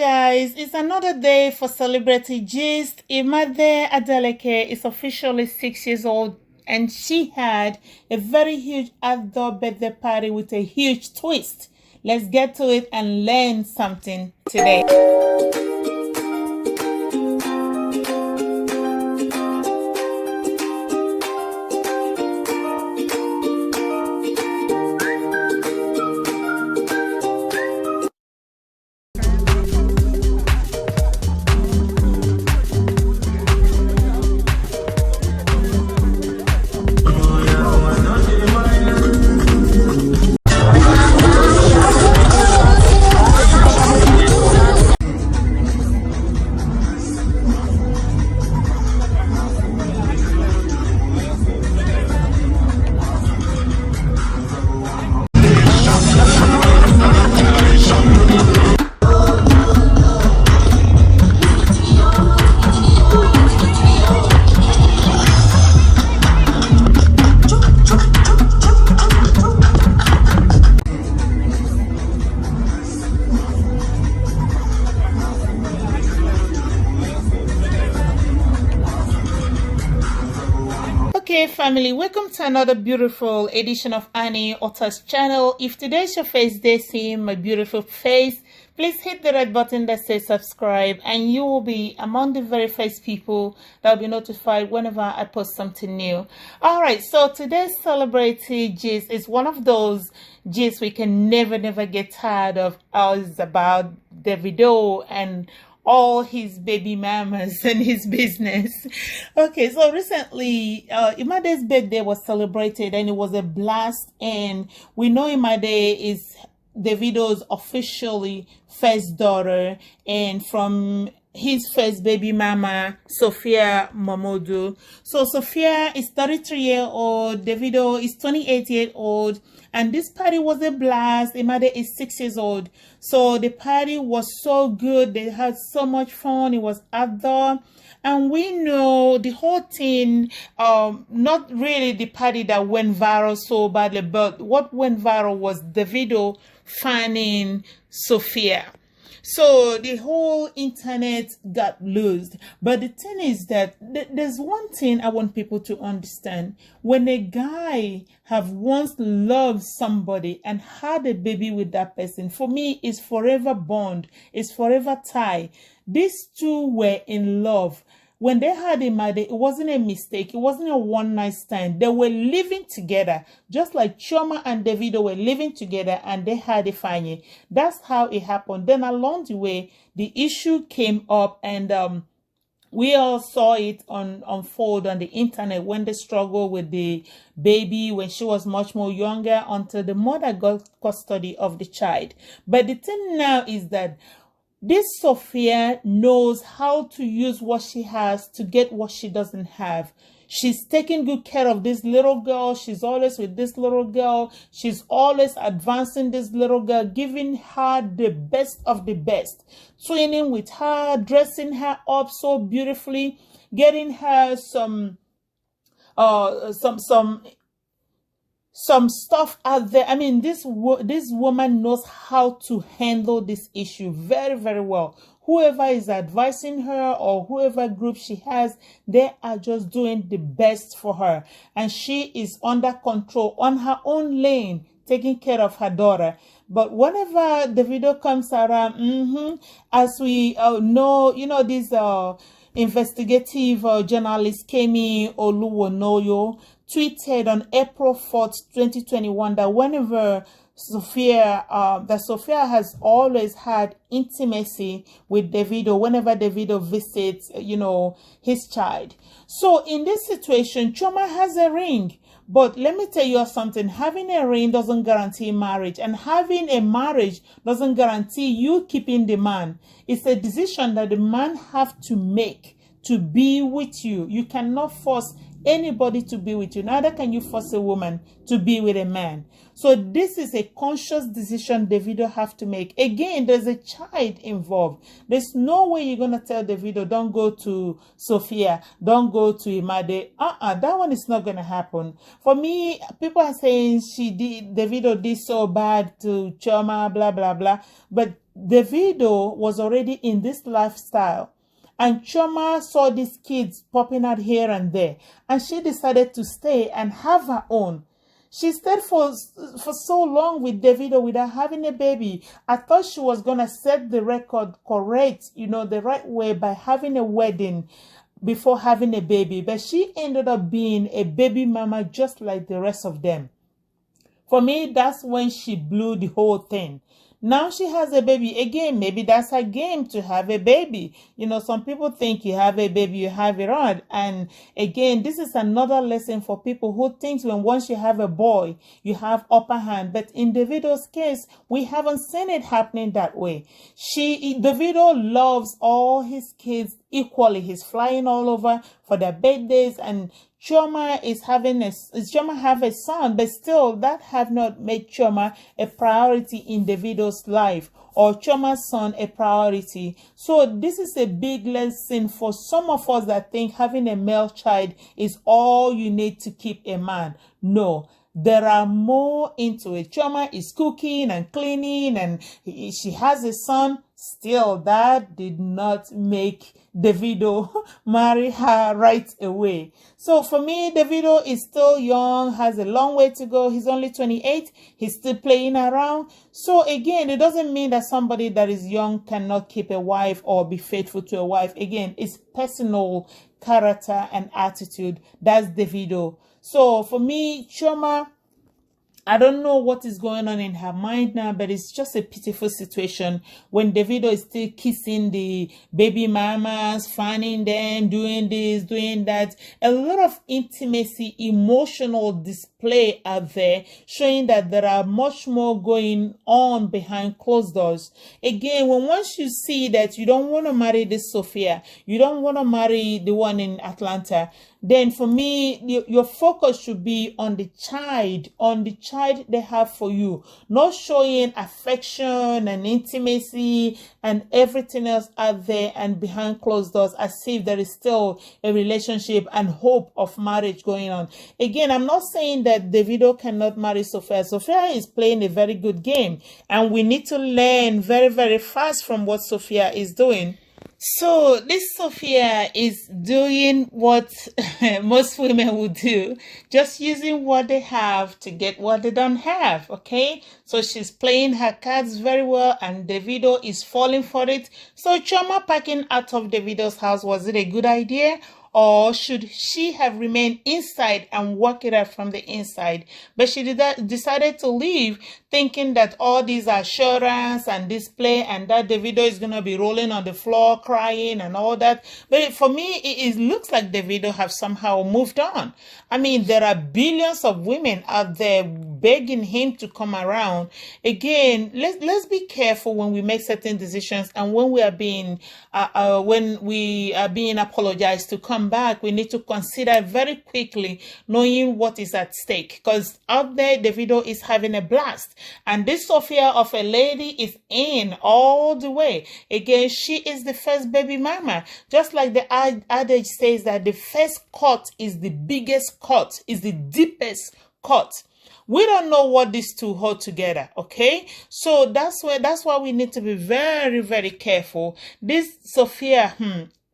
guys, it's another day for Celebrity Gist. Imade Adeleke is officially 6 years old and she had a very huge outdoor birthday party with a huge twist. Let's get to it and learn something today. Okay, family, welcome to another beautiful edition of Annie Otter's channel. If today's your first day seeing my beautiful face, please hit the red button that says subscribe and you will be among the very first people that will be notified whenever I post something new. All right, so today's celebrity gist is one of those gists we can never get tired of. It's about Davido and all his baby mamas and his business. Okay, so recently Imade's birthday was celebrated and it was a blast, and we know Imade is Davido's officially first daughter, and from his first baby mama, Sophia Momodu. So Sophia is 33-year-old, Davido is 28-year-old, and this party was a blast. Imade is 6 years old. So the party was so good. They had so much fun. It was outdoor. And we know the whole thing, not really the party that went viral so badly, but what went viral was Davido fanning Sophia. So the whole internet got loosed. But the thing is that there's one thing I want people to understand. When a guy have once loved somebody and had a baby with that person, for me, it's forever bond. It's forever tie. These two were in love. When they had Imade, it wasn't a mistake. It wasn't a one-night stand. They were living together, just like Chioma and Davido were living together, and they had a family. That's how it happened. Then along the way, the issue came up, and we all saw it unfold on the internet when they struggled with the baby when she was much more younger until the mother got custody of the child. But the thing now is that this Sophia knows how to use what she has to get what she doesn't have. She's taking good care of this little girl. She's always with this little girl. She's always advancing this little girl, giving her the best of the best, training with her, dressing her up so beautifully, getting her some stuff out there. I mean, this woman knows how to handle this issue very well. Whoever is advising her or whoever group she has, they are just doing the best for her, and she is under control on her own lane, taking care of her daughter. But whenever Davido comes around, as we know, you know, this investigative journalist Kemi Oluwonoyo tweeted on April 4th, 2021 that whenever Sophia has always had intimacy with Davido whenever Davido visits, you know, his child. So in this situation, Chioma has a ring. But let me tell you something. Having a ring doesn't guarantee marriage, and having a marriage doesn't guarantee you keeping the man. It's a decision that the man have to make to be with you. You cannot force anybody to be with you. Neither can you force a woman to be with a man. So this is a conscious decision Davido have to make. Again, there's a child involved. There's no way you're going to tell Davido, don't go to Sophia, don't go to Imade. That one is not going to happen. For me, people are saying Davido did so bad to Chioma, blah, blah, blah. But Davido was already in this lifestyle, and Chioma saw these kids popping out here and there, and she decided to stay and have her own. She stayed for so long with Davido without having a baby. I thought she was going to set the record correct, you know, the right way by having a wedding before having a baby. But she ended up being a baby mama just like the rest of them. For me, that's when she blew the whole thing. Now she has a baby again. Maybe that's her game, to have a baby. You know, some people think you have a baby, you have it on. And again, this is another lesson for people who think when once you have a boy, you have upper hand. But in Davido's case, we haven't seen it happening that way. Davido loves all his kids equally. He's flying all over for their birthdays, and Chioma have a son, but still that have not made Chioma a priority in Davido's life, or Chioma's son a priority. So this is a big lesson for some of us that think having a male child is all you need to keep a man. No. There are more into it. Chioma is cooking and cleaning, and she has a son. Still, that did not make Davido marry her right away. So for me, Davido is still young, has a long way to go. He's only 28. He's still playing around. So again, it doesn't mean that somebody that is young cannot keep a wife or be faithful to a wife. Again, it's personal character and attitude. That's Davido. So for me, Chioma, I don't know what is going on in her mind now, but it's just a pitiful situation when Davido is still kissing the baby mamas, fanning them, doing this, doing that. A lot of intimacy, emotional display out there, showing that there are much more going on behind closed doors. Again, once you see that you don't want to marry this Sophia, you don't want to marry the one in Atlanta, then for me, your focus should be on the child they have for you, not showing affection and intimacy and everything else out there and behind closed doors as if there is still a relationship and hope of marriage going on. Again, I'm not saying that Davido cannot marry Sophia. Sophia is playing a very good game, and we need to learn very, very fast from what Sophia is doing. So this Sophia is doing what most women would do, just using what they have to get what they don't have, okay? So she's playing her cards very well, and Davido is falling for it. So Chioma packing out of Davido's house, was it a good idea? Or should she have remained inside and work it out from the inside? But she decided to leave, thinking that all these assurance and display and that Davido is going to be rolling on the floor, crying and all that. But for me, it looks like Davido have somehow moved on. I mean, there are billions of women out there begging him to come around. Again, let's be careful when we make certain decisions, and when we are being apologized to come back, we need to consider very quickly, knowing what is at stake, because out there Davido is having a blast, and this Sophia of a lady is in all the way. Again, she is the first baby mama, just like the adage says that the first cut is the biggest cut, is the deepest cut. We don't know what these two hold together, okay? So that's why we need to be very, very careful. This Sophia,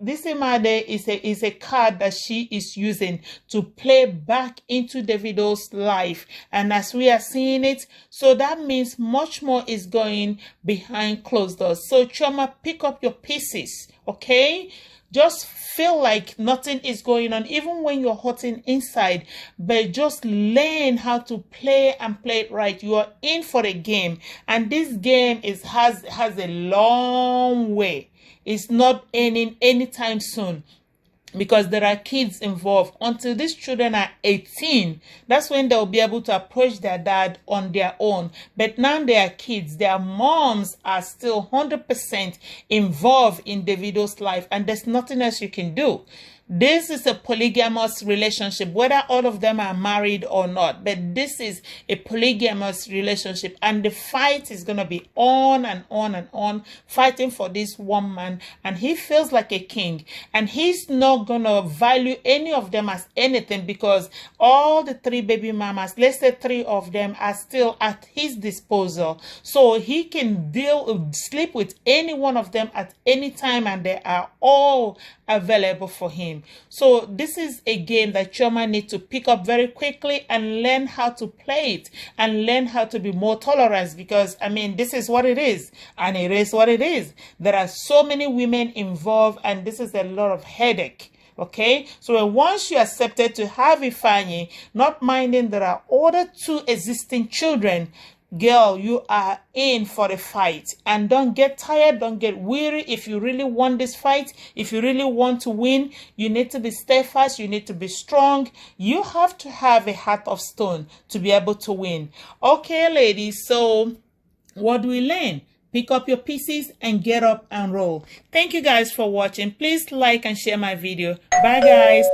this Imade is a card that she is using to play back into Davido's life. And as we are seeing it, so that means much more is going behind closed doors. So Chioma, pick up your pieces, okay? Just feel like nothing is going on, even when you're hurting inside, but just learn how to play and play it right. You are in for a game, and this game has a long way. It's not ending anytime soon, because there are kids involved. Until these children are 18, that's when they'll be able to approach their dad on their own. But now they are kids, their moms are still 100% involved in Davido's life, and there's nothing else you can do. This is a polygamous relationship, whether all of them are married or not. But this is a polygamous relationship, and the fight is going to be on and on and on, fighting for this one man, and he feels like a king, and he's not going to value any of them as anything, because all the 3 baby mamas, let's say 3 of them, are still at his disposal. So he can sleep with any one of them at any time, and they are all available for him. So this is a game that Chioma needs to pick up very quickly and learn how to play it, and learn how to be more tolerant, because I mean, this is what it is, and it is what it is. There are so many women involved, and this is a lot of headache. Okay, so once you accepted to have Ifeanyi, not minding there are other 2 existing children, girl, you are in for the fight. And don't get tired, don't get weary. If you really want this fight, if you really want to win, you need to be steadfast, you need to be strong. You have to have a heart of stone to be able to win. Okay, ladies, so what do we learn? Pick up your pieces and get up and roll. Thank you guys for watching. Please like and share my video. Bye, guys.